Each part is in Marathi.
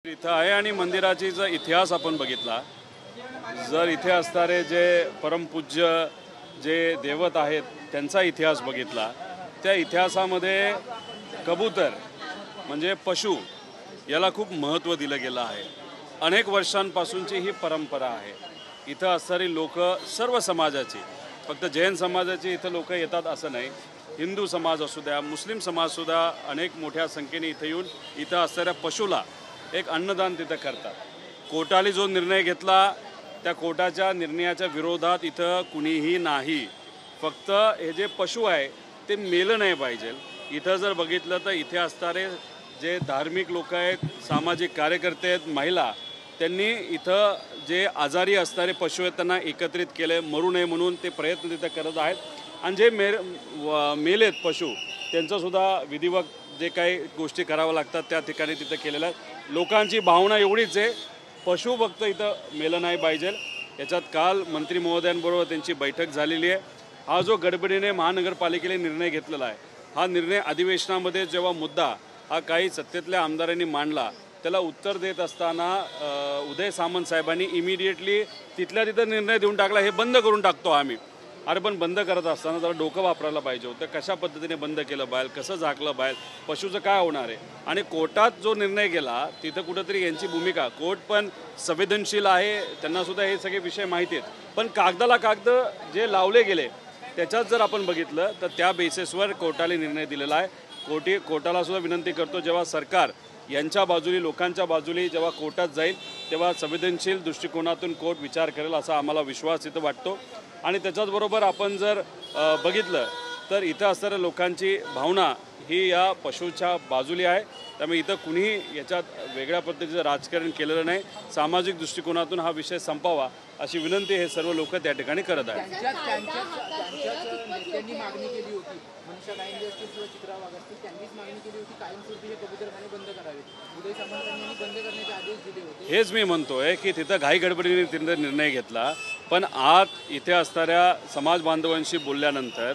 इथं आहे आणि मंदिराची जर इतिहास आपण बघितला, जर इथे असणारे जे परमपूज्य जे देवत आहेत त्यांचा इतिहास बघितला, त्या इतिहासामध्ये कबूतर म्हणजे पशु याला खूप महत्त्व दिलं गेलं आहे. अनेक वर्षांपासूनची ही परंपरा आहे. इथं असणारी लोक सर्व समाजाची, फक्त जैन समाजाची इथं लोक येतात असं नाही, हिंदू समाज असू द्या, मुस्लिम समाजसुद्धा अनेक मोठ्या संख्येने इथं येऊन इथं असणाऱ्या पशुला एक अन्नदान तिथं करतात. कोर्टाने जो निर्णय घेतला त्या कोर्टाच्या निर्णयाच्या विरोधात इथं कुणीही नाही. फक्त हे जे पशु आहे ते मेलं नाही पाहिजे. इथं जर बघितलं तर इथे असणारे जे धार्मिक लोक आहेत, सामाजिक कार्यकर्ते आहेत, महिला, त्यांनी इथं जे आजारी असणारे पशु आहेत त्यांना एकत्रित केले, मरू नये म्हणून ते प्रयत्न तिथं करत आहेत. आणि जे मेलेत पशु त्यांचंसुद्धा विधिवत जे काही गोष्टी कराव्या लागतात त्या ठिकाणी तिथं केलेल्या आहेत. लोकांची भावना एवढीच आहे, पशु फक्त इथं मेलं नाही पाहिजे. याच्यात काल मंत्री महोदयांबरोबर त्यांची बैठक झालेली आहे. हा जो गडबडीने महानगरपालिकेने निर्णय घेतलेला आहे, हा निर्णय अधिवेशनामध्ये जेव्हा मुद्दा हा काही सत्तेतल्या आमदारांनी मांडला, त्याला उत्तर देत असताना उदय सामंत साहेबांनी इमिडिएटली तिथल्या तिथं निर्णय देऊन टाकला, हे बंद करून टाकतो आम्ही. अरे पण बंद करत असताना जरा डोकं वापरायला पाहिजे होतं. कशा पद्धतीने बंद केलं बाहेर, कसं झाकलं बाहेर, पशुचं काय होणार आहे. आणि कोर्टात जो निर्णय गेला तिथं कुठंतरी यांची भूमिका, कोर्ट पण संवेदनशील आहे, त्यांनासुद्धा हे सगळे विषय माहिती आहेत. पण कागदाला कागद जे लावले गेले त्याच्यात जर आपण बघितलं तर त्या बेसिसवर कोर्टाने निर्णय दिलेला आहे. कोर्टाला सुद्धा विनंती करतो, जेव्हा सरकार यांच्या बाजूने, लोकांच्या बाजूने जेव्हा कोर्टात जाईल तेव्हा संवेदनशील दृष्टिकोनातून कोर्ट विचार करेल असा आम्हाला विश्वास इथं वाटतो. आणि त्याच्याचबरोबर आपण जर बघितलं तर इथं असणाऱ्या लोकांची भावना ही या पशुच्या बाजूली आहे. त्यामुळे इथं कुणीही याच्यात वेगळ्या पद्धतीचं राजकारण केलेलं नाही. सामाजिक दृष्टिकोनातून हा विषय संपावा अशी विनंती हे सर्व लोक त्या ठिकाणी करत आहेत. त्यांनी मागणी केली होती, मनीषा गायंदे असतील किंवा चित्रा वाघ असतील, त्यांनीच मागणी केली होती कायमस्वरूपी हे कबूतरखाने बंद करावे. उदय सामंतांनी बंद करण्याचे आदेश दिले होते. हेच मी म्हणतोय की तिथं घाई गडबडीने तिथं निर्णय घेतला. पण आत इथे असणाऱ्या समाज बांधवांशी बोलल्यानंतर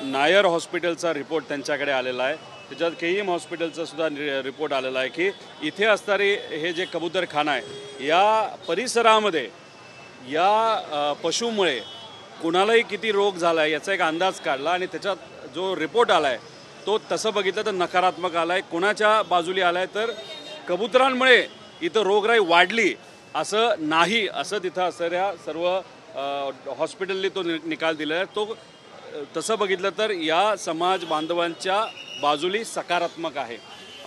नायर हॉस्पिटलचा रिपोर्ट त्यांच्याकडे आलेला आहे. त्याच्यात KEM हॉस्पिटलचा सुद्धा रिपोर्ट आलेला आहे की इथे असणारे हे जे कबूतरखाना आहे या परिसरामध्ये या पशुमुळे कुणालाही किती रोग झाला आहे याचा एक अंदाज काढला. आणि त्याच्यात जो रिपोर्ट आला आहे तो तसं बघितलं तर नकारात्मक आला आहे. कोणाच्या बाजूली आला आहे तर कबुतरांमुळे इथं रोगराई वाढली असं नाही, असं तिथं असणाऱ्या सर्व हॉस्पिटलने तो निकाल दिला आहे. तो तसं बघितलं तर या समाज बांधवांच्या बाजूली सकारात्मक आहे.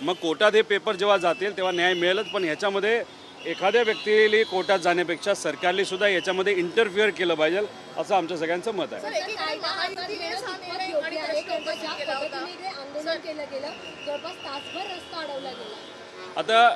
मग कोर्टात हे पेपर जेव्हा जातील तेव्हा न्याय मिळेलच. पण ह्याच्यामध्ये एखाद्या व्यक्तीला कोर्टात जाण्यापेक्षा सरकारने सुद्धा याच्यामध्ये इंटरफिअर केलं पाहिजे असं आमच्या सगळ्यांचं मत आहे. आता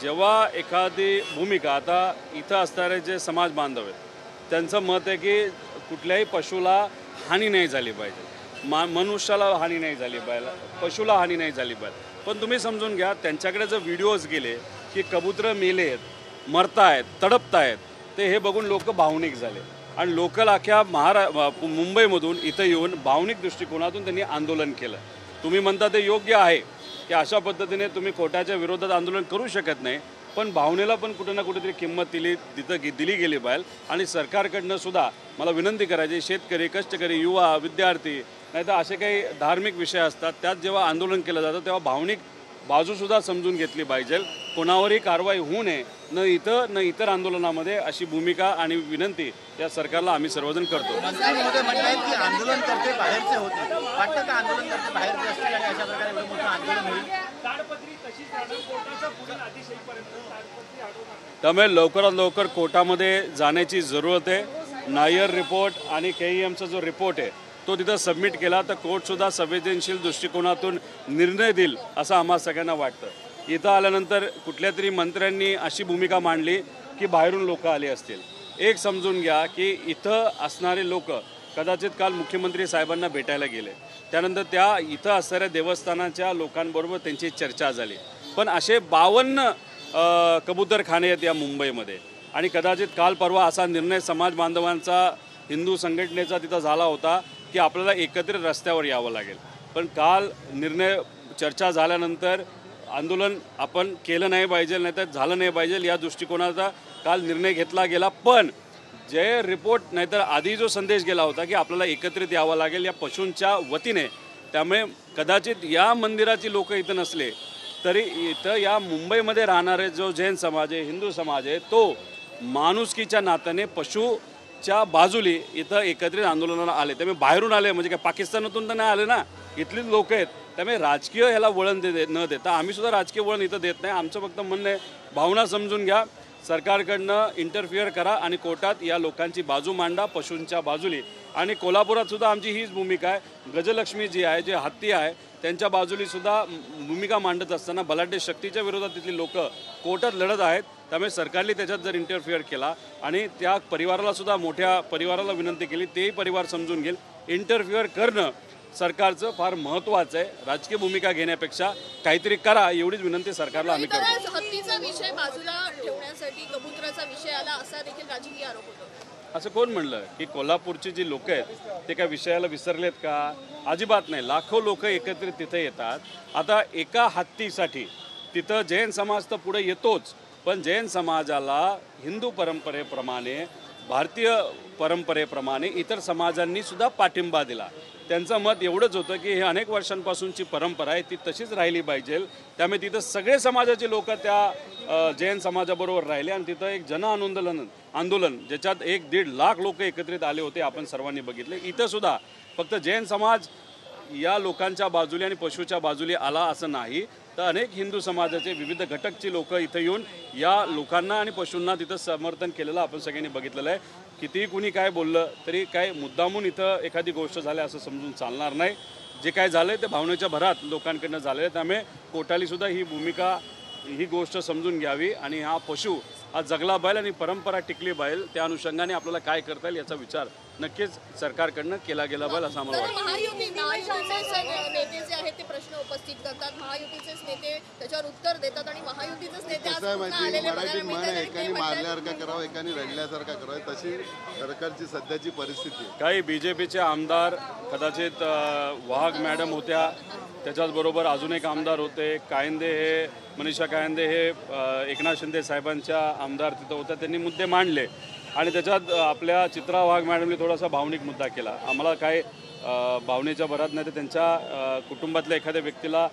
जेव्हा एखादी भूमिका, आता इथं असणारे जे समाज बांधव आहेत त्यांचं मत आहे की कुठल्याही पशुला हानी नाही झाली पाहिजे, मनुष्याला हानी नाही झाली पाहिजे, पशुला हानी नाही झाली पाहिजे. पण तुम्ही समजून घ्या, त्यांच्याकडे जर व्हिडिओज गेले की कबूतरं मेले आहेत, मरतायत, तडपतायत, ते हे बघून लोक भावनिक झाले. आणि लोकल अख्ख्या मुंबईमधून इथं येऊन भावनिक दृष्टिकोनातून त्यांनी आंदोलन केलं. तुम्ही म्हणता ते योग्य आहे की अशा पद्धतीने तुम्ही कोर्टाच्या विरोधात आंदोलन करू शकत नाही, पण भावनेला पण कुठं ना कुठेतरी किंमत दिली गेली पाहिजे. आणि सरकारकडनं सुद्धा मला विनंती करायची, शेतकरी, कष्टकरी, युवा, विद्यार्थी, नाहीतर असे काही धार्मिक विषय असतात त्यात जेव्हा आंदोलन केलं जातं तेव्हा भावनिक बाजूसुद्धा समजून घेतली पाहिजे. कोणावरही कारवाई होऊ नये, न इतर आंदोलनामध्ये, अशी भूमिका आणि विनंती या सरकारला आम्ही सर्वजण करतो. त्यामुळे लवकरात लवकर कोर्टामध्ये जाण्याची जरूरत आहे. नायर रिपोर्ट आणि KEMचा जो रिपोर्ट आहे तो तिथं सबमिट केला तर कोर्टसुद्धा संवेदनशील दृष्टिकोनातून निर्णय देईल असं आम्हा सगळ्यांना वाटतं. इथं आल्यानंतर कुठल्या तरी मंत्र्यांनी अशी भूमिका मांडली की बाहेरून लोक आले असतील. एक समजून घ्या की इथं असणारे लोक कदाचित काल मुख्यमंत्री साहेबांना भेटायला गेले, त्यानंतर त्या इथं असणाऱ्या देवस्थानाच्या लोकांबरोबर त्यांची चर्चा झाली. पण असे 52 कबूतरखाने आहेत या मुंबईमध्ये. आणि कदाचित काल परवा असा निर्णय समाज बांधवांचा, हिंदू संघटनेचा तिथं झाला होता की आपल्याला एकत्रित रस्त्यावर यावं लागेल. पण काल निर्णय चर्चा झाल्यानंतर आंदोलन आपण केलं नाही पाहिजे, नाही तर झालं नाही पाहिजे या दृष्टिकोनाचा काल निर्णय घेतला गेला. पण जे रिपोर्ट नाहीतर आधी जो संदेश गेला होता की आपल्याला एकत्रित यावं लागेल या पशूंच्या वतीने, त्यामुळे कदाचित या मंदिराची लोक इथं नसले तरी इथं या मुंबईमध्ये राहणारे जो जैन समाज आहे, हिंदू समाज आहे, तो माणुसकीच्या नात्याने पशूच्या बाजूली इथं एकत्रित आंदोलनाला आले. त्यामुळे बाहेरून आले म्हणजे काय पाकिस्तानातून तर नाही आले ना, इथलीच लोक आहेत. त्यामुळे राजकीय ह्याला वळण न देता आम्ही सुद्धा राजकीय वळण इथं देत नाही. आमचं फक्त म्हणणं आहे, भावना समजून घ्या, सरकारकडनं इंटरफिअर करा आणि कोर्टात या लोकांची बाजू मांडा पशूंच्या बाजूली. आणि कोल्हापुरात सुद्धा आमची हीच भूमिका आहे. गजलक्ष्मी जी आहे, जे हत्ती आहे, त्यांच्या बाजूली सुद्धा भूमिका मांडत असताना बलाढ्य शक्तीच्या विरोधात तिथली लोक कोर्टात लढत आहेत. त्यामुळे सरकारने त्याच्यात जर इंटरफिअर केला आणि त्या परिवाराला सुद्धा, मोठ्या परिवाराला विनंती केली, तेही परिवार समजून घेईल. इंटरफिअर करणं सरकारचं फार महत्त्वाचं आहे. राजकीय भूमिका घेण्यापेक्षा काहीतरी करा एवढीच विनंती सरकारला आम्ही करतो. हत्तीचा विषय बाजूला ठेवण्यासाठी कबुतराचा विषय आला असा देखील राजकीय आरोप होतो. असं कोण म्हणलं की कोल्हापूरची जी लोक आहेत ते काय विषयाला विसरलेत का? अजिबात नाही. लाखो लोक एकत्रित तिथे येतात. आता एका हत्तीसाठी तिथं जैन समाज तर पुढे येतोच, पण जैन समाजाला हिंदू परंपरेप्रमाणे, भारतीय परंपरेप्रमाणे इतर समाजांनी सुद्धा पाठिंबा दिला. त्यांचं मत एवढंच होतं की हे अनेक वर्षांपासूनची परंपरा आहे, ती तशीच राहिली पाहिजे. त्यामुळे तिथं सगळे समाजाचे लोक त्या जैन समाजाबरोबर राहिले आणि तिथं एक आंदोलन ज्याच्यात 1-1.5 लाख लोक एकत्रित आले होते, आपण सर्वांनी बघितले. इथं सुद्धा फक्त जैन समाज या लोकांच्या बाजूने आणि पशूच्या बाजूने आला असं नाही, तर अनेक हिंदू समाजाचे विविध घटकची लोक इथं येऊन या लोकांना आणि पशूंना तिथं समर्थन केलेलं आपण सगळ्यांनी बघितलेलं आहे. कितीही कुणी काय बोललं तरी काय मुद्दामून इथं एखादी गोष्ट झाली असं समजून चालणार नाही. जे काय झालं ते भावनेच्या भरात लोकांकडनं झालं आहे. त्यामुळे कोर्टालीसुद्धा ही गोष्ट समजून घ्यावी आणि हा पशु हा जगला बैल आणि परंपरा टिकली बैल, त्या अनुषंगाने आपल्याला काय करता येईल याचा विचार नक्कीच सरकारकडनं केला गेला बैल असं आम्हाला वाटतं. महायुतीचे नेते जे आहेत ते प्रश्न उपस्थित करतात, महायुतीचेच नेते त्याच्यावर उत्तर देतात आणि महायुतीचेच नेते आज पुन्हा आलेले बघायला मिळतात. एकाने मारल्यासारखं करावं, एकाने रडल्यासारखं करावं, तशी सरकारची सध्याची परिस्थिती. काही BJPचे आमदार, कदाचित वाघ मॅडम होत्या, त्याच्याचबरोबर अजून एक आमदार होते कायंदे, हे मनीषा कायंदे, हे एकनाथ शिंदे साहेबांच्या आमदार तिथं होत्या. त्यांनी मुद्दे मांडले आणि त्याच्यात आपल्या चित्रा वाघ मॅडमने थोडासा भावनिक मुद्दा केला. आम्हाला काय भावनेच्या भरात नाही तर त्यांच्या कुटुंबातल्या एखाद्या व्यक्तीला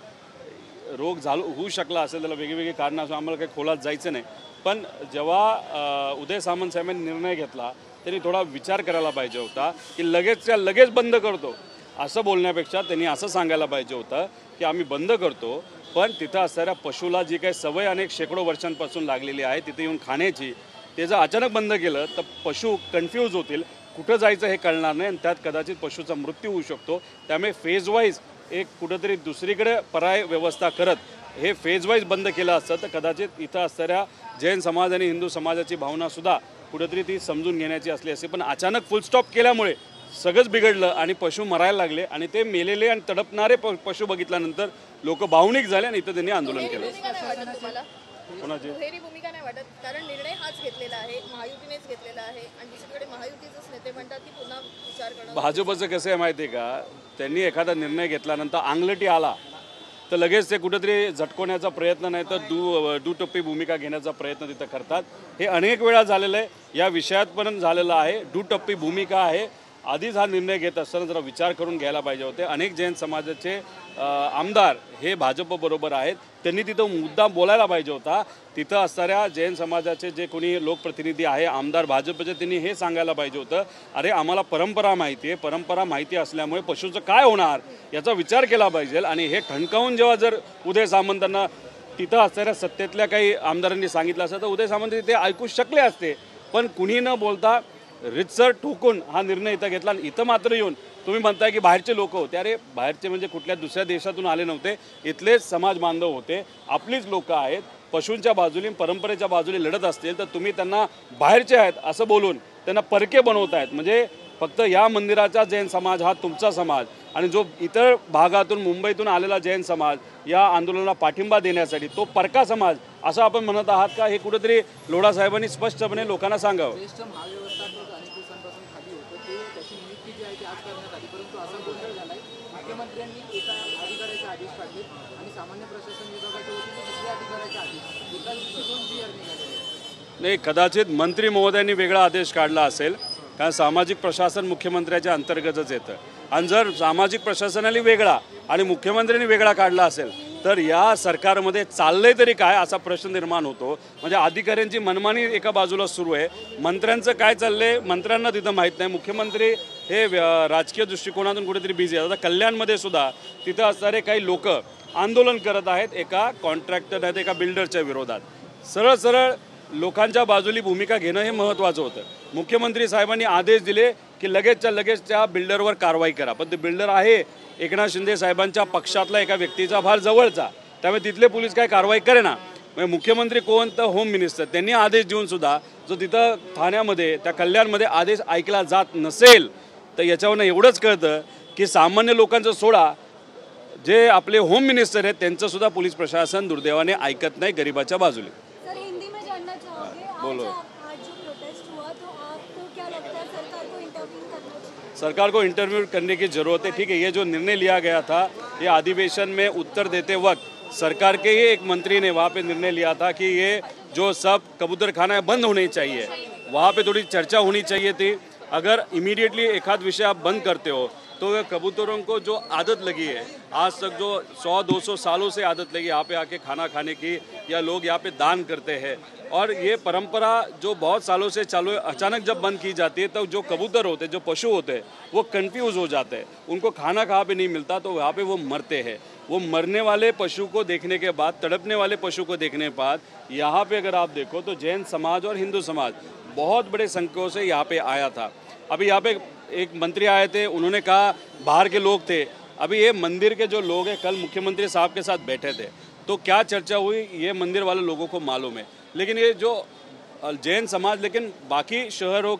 रोग होऊ शकला असेल, त्याला वेगवेगळी कारणं असं आम्हाला काही खोलात जायचं नाही. पण जेव्हा उदय सामंत साहेबांनी निर्णय घेतला त्यांनी थोडा विचार करायला पाहिजे होता की लगेच बंद करतो असं बोलण्यापेक्षा त्यांनी असं सांगायला पाहिजे होतं की आम्ही बंद करतो, पण तिथं असणाऱ्या पशुला जी काही सवय अनेक शेकडो वर्षांपासून लागलेली आहे तिथे येऊन खाण्याची, ते जर अचानक बंद केलं तर पशु कन्फ्यूज होतील, कुठं जायचं हे कळणार नाही आणि त्यात कदाचित पशुचा मृत्यू होऊ शकतो. त्यामुळे फेज वाईज एक कुठंतरी दुसरीकडे पर्याय व्यवस्था करत हे फेज वाईज बंद केलं असतं तर कदाचित इथं असणाऱ्या जैन समाज आणि हिंदू समाजाची भावनासुद्धा कुठंतरी ती समजून घेण्याची असली असते. पण अचानक फुलस्टॉप केल्यामुळे सगळंच बिघडलं आणि पशु मरायला लागले आणि ते मेलेले आणि तडपणारे पशु बघितल्यानंतर लोक भावनिक झाले आणि इथं त्यांनी आंदोलन केलं. कोणाची दुहेरी भूमिका नाही वाटत? कारण निर्णय हाच घेतलेला आहे, महायुतीनेच घेतलेला आहे आणि दुसरीकडे महायुतीचेच नेते म्हणतात की पुन्हा विचार करणं. भाजपचं कसं आहे माहिती आहे का, त्यांनी एखादा निर्णय घेतल्यानंतर अंगलटी आला तर लगेच ते कुठेतरी झटकवण्याचा प्रयत्न नाही तर दुटप्पी भूमिका घेण्याचा प्रयत्न तिथं करतात. हे अनेक वेळा झालेलं आहे, या विषयात पण झालेलं आहे. दुटप्पी भूमिका आहे. आधीच हा निर्णय घेत असताना जरा विचार करून घ्यायला पाहिजे होते. अनेक जैन समाजाचे आमदार हे भाजपबरोबर आहेत, त्यांनी तिथं मुद्दा बोलायला पाहिजे होता. तिथं असणाऱ्या जैन समाजाचे जे कोणी लोकप्रतिनिधी आहे, आमदार भाजपचे, त्यांनी हे सांगायला पाहिजे होतं, अरे आम्हाला परंपरा माहिती आहे, परंपरा माहिती असल्यामुळे पशुचं काय होणार याचा विचार केला पाहिजे. आणि हे ठणकावून जेव्हा जर उदय सामंतांना तिथं असणाऱ्या सत्तेतल्या काही आमदारांनी सांगितलं असतं तर उदय सामंत ते ऐकू शकले असते. पण कुणी न बोलता रितसर ठोकून हा निर्णय इथं घेतला. आणि इथं मात्र येऊन तुम्ही म्हणताय की बाहेरचे लोक होते. अरे बाहेरचे म्हणजे कुठल्या दुसऱ्या देशातून आले नव्हते, इथलेच समाज बांधव होते, आपलीच लोक आहेत. पशूंच्या बाजूने, परंपरेच्या बाजूने लढत असतील तर तुम्ही त्यांना बाहेरचे आहेत असं बोलून त्यांना परके बनवतायत. म्हणजे फक्त या मंदिराचा जैन समाज हा तुमचा समाज आणि जो इतर भागातून मुंबईतून आलेला जैन समाज या आंदोलनाला पाठिंबा देण्यासाठी तो परका समाज असं आपण म्हणत आहात का? हे कुठेतरी लोढा साहेबांनी स्पष्टपणे लोकांना सांगावं. ज्येष्ठ महाव्यवस्थापक अनेक दिवसांपासून खाली होतं, ते त्याची नियुक्ती जी आहे ती आज करण्यात आली, परंतु असा गोंधळ झालाय. मुख्यमंत्र्यांनी एका अधिकाऱ्याच्या आदेश काढले आणि सामान्य प्रशासन विभागाच्या वतीने दुसऱ्या अधिकाऱ्याचे आदेश एकाच दिवशी 2 PR निघाले. नाही, कदाचित मंत्री महोदयांनी वेगळा आदेश काढला असेल, कारण सामाजिक प्रशासन मुख्यमंत्र्याच्या अंतर्गतच येतं. आणि जर सामाजिक प्रशासनाने वेगळा आणि मुख्यमंत्र्यांनी वेगळा काढला असेल तर या सरकारमध्ये चाललंय तरी काय असा प्रश्न निर्माण होतो. म्हणजे अधिकाऱ्यांची मनमानी एका बाजूला सुरू आहे, मंत्र्यांचं काय चाललंय मंत्र्यांना तिथं माहीत नाही. मुख्यमंत्री हे राजकीय दृष्टिकोनातून कुठेतरी बिझी आहेत. आता कल्याणमध्ये सुद्धा तिथं असणारे काही लोक आंदोलन करत आहेत एका कॉन्ट्रॅक्टर आहेत एका बिल्डरच्या विरोधात. सरळ सरळ लोकांच्या बाजूली भूमिका घेणं हे महत्त्वाचं होतं. मुख्यमंत्री साहेबांनी आदेश दिले की लगेचच्या लगेच त्या बिल्डरवर कारवाई करा, पण ते बिल्डर आहे एकनाथ शिंदे साहेबांच्या पक्षातला एका व्यक्तीचा फार जवळचा, त्यामुळे तिथले पोलीस काय कारवाई करेना. म्हणजे मुख्यमंत्री कोण तर होम मिनिस्टर, त्यांनी आदेश देऊन सुद्धा जो तिथं ठाण्यामध्ये त्या कल्याणमध्ये आदेश ऐकला जात नसेल तर याच्यावरनं एवढंच कळतं की सामान्य लोकांचं सोडा, जे आपले होम मिनिस्टर आहेत त्यांचं सुद्धा पोलीस प्रशासन दुर्दैवाने ऐकत नाही गरिबाच्या बाजूने. सर, हिंदी में जानना चाहोगे बोलो. आज जो प्रोटेस्ट हुआ तो आपको क्या लगता है सरकार को इंटरव्यू करना चाहिए? सरकार को इंटरव्यू करने की ज़रूरत है. ठीक है, ये जो निर्णय लिया गया था ये अधिवेशन में उत्तर देते वक्त सरकार के ही एक मंत्री ने वहाँ पे निर्णय लिया था कि ये जो सब कबूतर खाना बंद होने चाहिए, वहाँ पे थोड़ी चर्चा होनी चाहिए थी. अगर इमीडिएटली एक आध विषय आप बंद करते हो तो कबूतरों को जो आदत लगी है आज तक, जो 100-200 सालों से आदत लगी यहाँ पे आके खाना खाने की, या लोग यहाँ पे दान करते हैं, और ये परंपरा जो बहुत सालों से चालू है, अचानक जब बंद की जाती है तो जो कबूतर होते हैं, जो पशु होते हैं, वो कंफ्यूज हो जाते हैं. उनको खाना कहाँ पे नहीं मिलता तो वहाँ पे वो मरते हैं. वो मरने वाले पशु को देखने के बाद, तड़पने वाले पशु को देखने के बाद यहाँ पे अगर आप देखो तो जैन समाज और हिंदू समाज बहुत बड़े संख्या से यहाँ पे आया था. अभी यहाँ पे एक मंत्री आए थे, उन्होंने कहा बाहर के लोग थे. अभी ये मंदिर के जो लोग हैं कल मुख्यमंत्री साहब के साथ बैठे थे तो क्या चर्चा हुई ये मंदिर वाले लोगों को मालूम है. लेकिन ये जो जैन समाज, लेकिन बाकी शहरों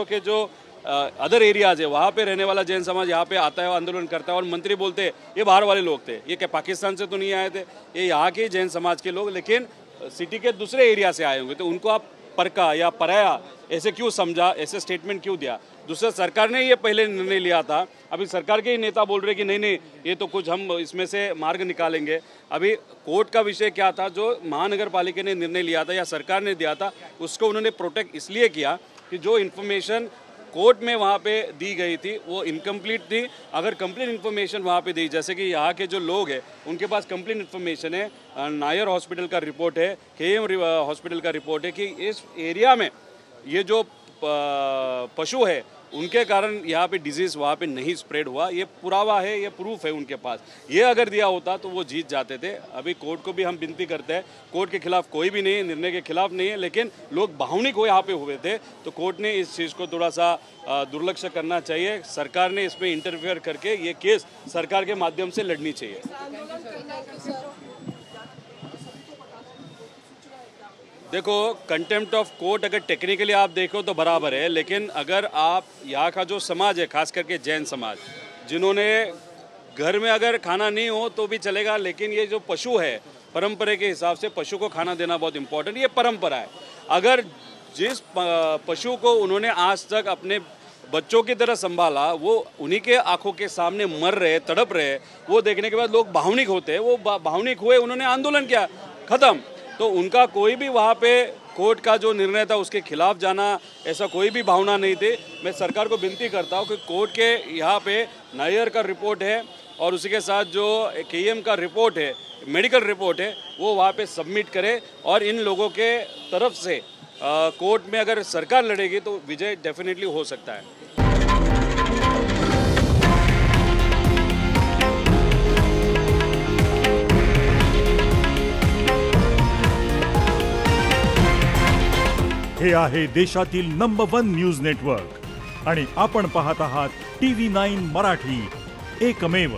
के जो अदर एरियाज है वहाँ पे रहने वाला जैन समाज यहाँ पे आता है, आंदोलन करता है, और मंत्री बोलते हैं ये बाहर वाले लोग थे, ये क्या पाकिस्तान से तो नहीं आए थे, ये यहाँ के जैन समाज के लोग, लेकिन सिटी के दूसरे एरिया से आए होंगे. तो उनको आप परका या पराया ऐसे क्यों समझा, ऐसे स्टेटमेंट क्यों दिया. दूसरा, सरकार ने ये पहले निर्णय लिया था, अभी सरकार के ही नेता बोल रहे कि नहीं नहीं ये तो कुछ हम इसमें से मार्ग निकालेंगे. अभी कोर्ट का विषय क्या था, जो महानगर पालिका ने निर्णय लिया था या सरकार ने दिया था, उसको उन्होंने प्रोटेक्ट इसलिए किया कि जो इन्फॉर्मेशन कोर्ट में वहाँ पे दी गई थी वो इनकम्प्लीट थी. अगर कंप्लीट इन्फॉर्मेशन वहाँ पे दी, जैसे कि यहाँ के जो लोग हैं उनके पास कंप्लीट इन्फॉर्मेशन है, नायर हॉस्पिटल का रिपोर्ट है, KM हॉस्पिटल का रिपोर्ट है कि इस एरिया में ये जो पशु है उनके कारण यहाँ पे डिजीज़ वहाँ पे नहीं स्प्रेड हुआ. ये पुरावा है, ये प्रूफ है उनके पास. ये अगर दिया होता तो वो जीत जाते थे. अभी कोर्ट को भी हम विनती करते हैं, कोर्ट के खिलाफ कोई भी नहीं है, निर्णय के खिलाफ नहीं है, लेकिन लोग भावनिक हो यहाँ पे हुए थे तो कोर्ट ने इस चीज़ को थोड़ा सा दुर्लक्ष्य करना चाहिए. सरकार ने इसमें इंटरफेयर करके ये केस सरकार के माध्यम से लड़नी चाहिए. देखो, कंटेम्प्ट ऑफ कोर्ट अगर टेक्निकली आप देखो तो बराबर है, लेकिन अगर आप यहाँ का जो समाज है, खास करके जैन समाज, जिन्होंने घर में अगर खाना नहीं हो तो भी चलेगा, लेकिन ये जो पशु है परंपरा के हिसाब से पशु को खाना देना बहुत इम्पोर्टेंट, ये परंपरा है. अगर जिस पशु को उन्होंने आज तक अपने बच्चों की तरह संभाला वो उन्हीं के आंखों के सामने मर रहे, तड़प रहे, वो देखने के बाद लोग भावनिक होते हैं. वो भावनिक हुए, उन्होंने आंदोलन किया, खत्म. तो उनका कोई भी वहाँ पे कोर्ट का जो निर्णय था उसके खिलाफ जाना, ऐसा कोई भी भावना नहीं थी. मैं सरकार को विनती करता हूँ कि कोर्ट के यहाँ पे नायर का रिपोर्ट है और उसी के साथ जो KM का रिपोर्ट है, मेडिकल रिपोर्ट है, वो वहाँ पे सबमिट करे. और इन लोगों के तरफ से कोर्ट में अगर सरकार लड़ेगी तो विजय डेफिनेटली हो सकता है. हे आहे देशातील नंबर 1 न्यूज नेटवर्क आणि आपण पाहत आहात TV9 मराठी, एकमेव.